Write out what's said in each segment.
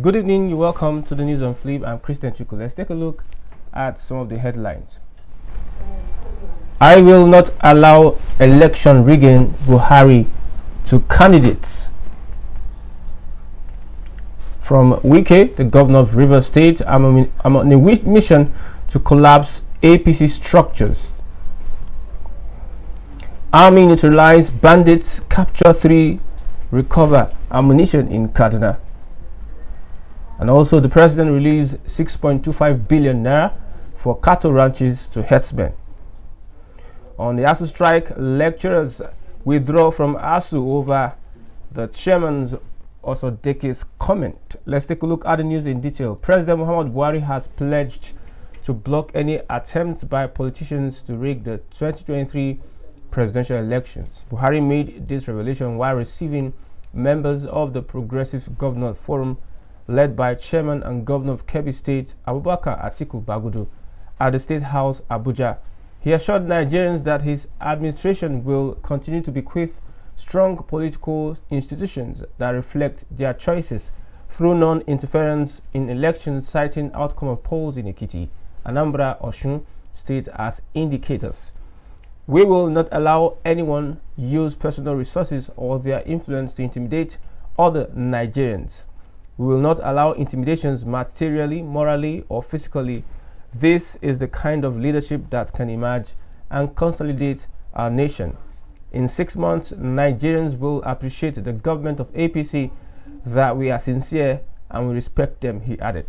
Good evening, you're welcome to the news on Flip. I'm Christian Chuku. Let's take a look at some of the headlines. I will not allow election rigging Buhari to candidates. From Wike, the governor of Rivers State, I'm on a mission to collapse APC structures. Army neutralize bandits, capture 3, recover ammunition in Kaduna. And also the president released 6.25 billion naira for cattle ranches to herdsmen. On the ASU strike, lecturers withdraw from ASU over the chairman's Osodeke's comment. Let's take a look at the news in detail. President Muhammad Buhari has pledged to block any attempts by politicians to rig the 2023 presidential elections. Buhari made this revelation while receiving members of the Progressive Governor Forum led by Chairman and Governor of Kebbi State Abubakar Atiku Bagudu at the State House, Abuja. He assured Nigerians that his administration will continue to bequeath strong political institutions that reflect their choices through non-interference in elections, citing outcome of polls in Ekiti, Anambra, Osun states as indicators. We will not allow anyone use personal resources or their influence to intimidate other Nigerians. We will not allow intimidations materially, morally, or physically. This is the kind of leadership that can emerge and consolidate our nation. In 6 months, Nigerians will appreciate the government of APC, that we are sincere and we respect them, he added.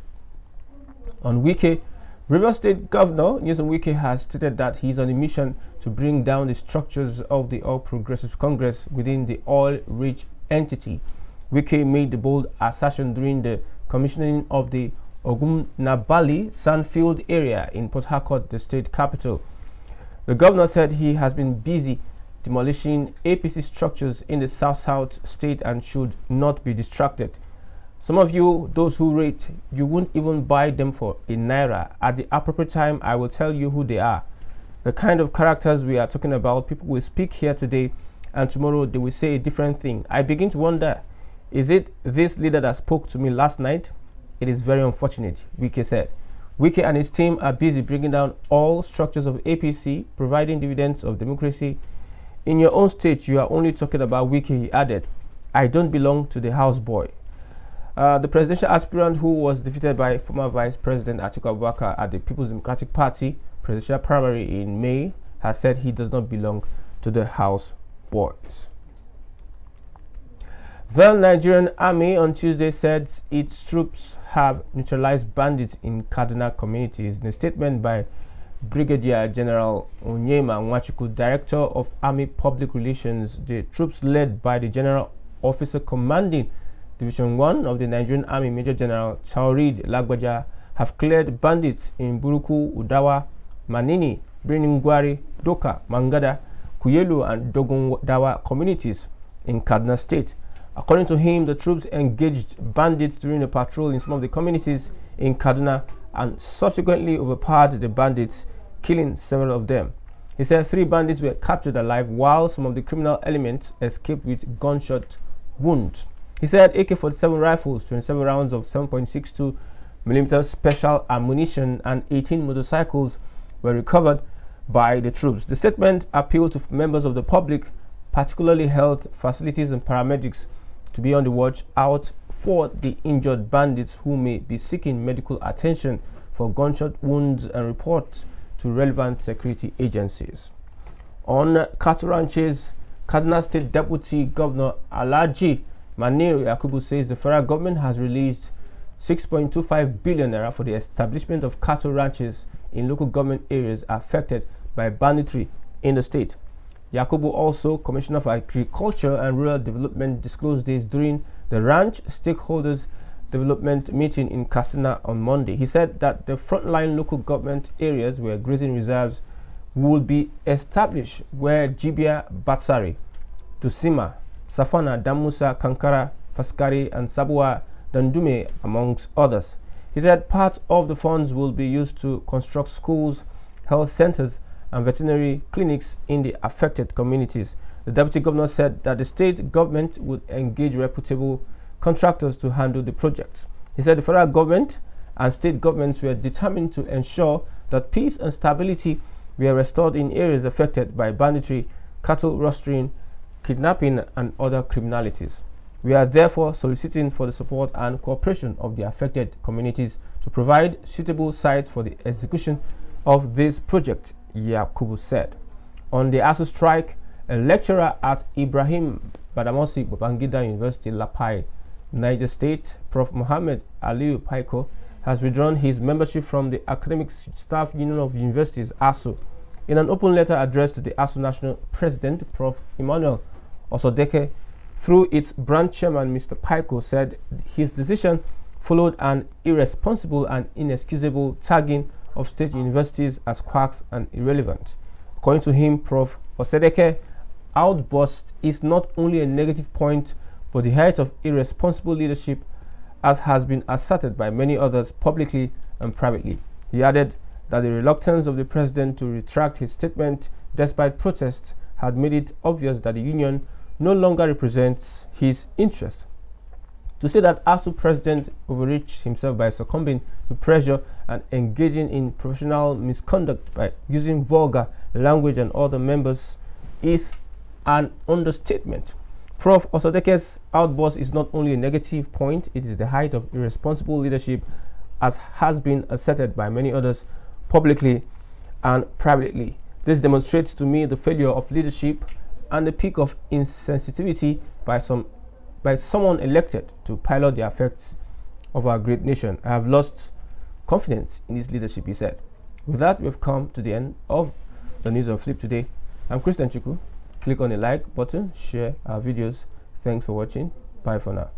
On Wike, Rivers State Governor Nyesom Wike has stated that he is on a mission to bring down the structures of the All Progressive Congress within the oil-rich entity. Wike made the bold assertion during the commissioning of the Ogunnabali Sandfield area in Port Harcourt, the state capital. The governor said he has been busy demolishing APC structures in the South state and should not be distracted. Some of you, those who rate, you won't even buy them for a naira. At the appropriate time, I will tell you who they are. The kind of characters we are talking about. People will speak here today and tomorrow they will say a different thing. I begin to wonder, is it this leader that spoke to me last night? It is very unfortunate, Wike said. Wike and his team are busy bringing down all structures of APC, providing dividends of democracy. In your own state, you are only talking about Wike, he added. I don't belong to the houseboy. The presidential aspirant who was defeated by former Vice President Atiku Abubakar at the People's Democratic Party presidential primary in May has said he does not belong to the houseboys. The Nigerian Army on Tuesday said its troops have neutralized bandits in Kaduna communities. In a statement by Brigadier General Onyema Nwachukwu, Director of Army Public Relations, the troops led by the General Officer Commanding Division 1 of the Nigerian Army, Major General Chaurid Lagbaja, have cleared bandits in Buruku, Udawa, Manini, Biriningwari, Doka, Mangada, Kuyelu and Dogondawa communities in Kaduna State. According to him, the troops engaged bandits during a patrol in some of the communities in Kaduna and subsequently overpowered the bandits, killing several of them. He said 3 bandits were captured alive while some of the criminal elements escaped with gunshot wounds. He said AK-47 rifles, 27 rounds of 7.62mm special ammunition and 18 motorcycles were recovered by the troops. The statement appealed to members of the public, particularly health facilities and paramedics, to be on the watch out for the injured bandits who may be seeking medical attention for gunshot wounds and reports to relevant security agencies. On cattle ranches, Kaduna State Deputy Governor Alhaji Maniru Yakubu says the federal government has released 6.25 billion naira for the establishment of cattle ranches in local government areas affected by banditry in the state. Yakubu, also Commissioner for Agriculture and Rural Development, disclosed this during the ranch stakeholders development meeting in Katsina on Monday. He said that the frontline local government areas where grazing reserves will be established, where Jibia, Batsari, Tusima, Safana, Damusa, Kankara, Faskari and Sabua Dandume amongst others. He said part of the funds will be used to construct schools, health centers and veterinary clinics in the affected communities. The deputy governor said that the state government would engage reputable contractors to handle the projects. He said the federal government and state governments were determined to ensure that peace and stability were restored in areas affected by banditry, cattle rustling, kidnapping, and other criminalities. We are therefore soliciting for the support and cooperation of the affected communities to provide suitable sites for the execution of this project, Yakubu said. On the ASU strike, a lecturer at Ibrahim Badamosi Babangida University, Lapai, Niger State, Prof. Mohammed Aliu Paiko, has withdrawn his membership from the Academic Staff Union of Universities, ASU. In an open letter addressed to the ASU National President, Prof. Emmanuel Osodeke, through its branch chairman, Mr. Paiko, said his decision followed an irresponsible and inexcusable tagging of state universities as quacks and irrelevant. According to him, Prof. Osodeke, outburst is not only a negative point but the height of irresponsible leadership, as has been asserted by many others publicly and privately. He added that the reluctance of the president to retract his statement despite protests had made it obvious that the union no longer represents his interests. To say that ASU president overreached himself by succumbing to pressure and engaging in professional misconduct by using vulgar language and other members is an understatement. Prof. Osodeke's outburst is not only a negative point, it is the height of irresponsible leadership, as has been asserted by many others publicly and privately. This demonstrates to me the failure of leadership and the peak of insensitivity by someone elected to pilot the affairs of our great nation. I have lost confidence in his leadership, he said. With that, we've come to the end of the news of Flip today. I'm Christian Chuku. Click on the like button, share our videos. Thanks for watching. Bye for now.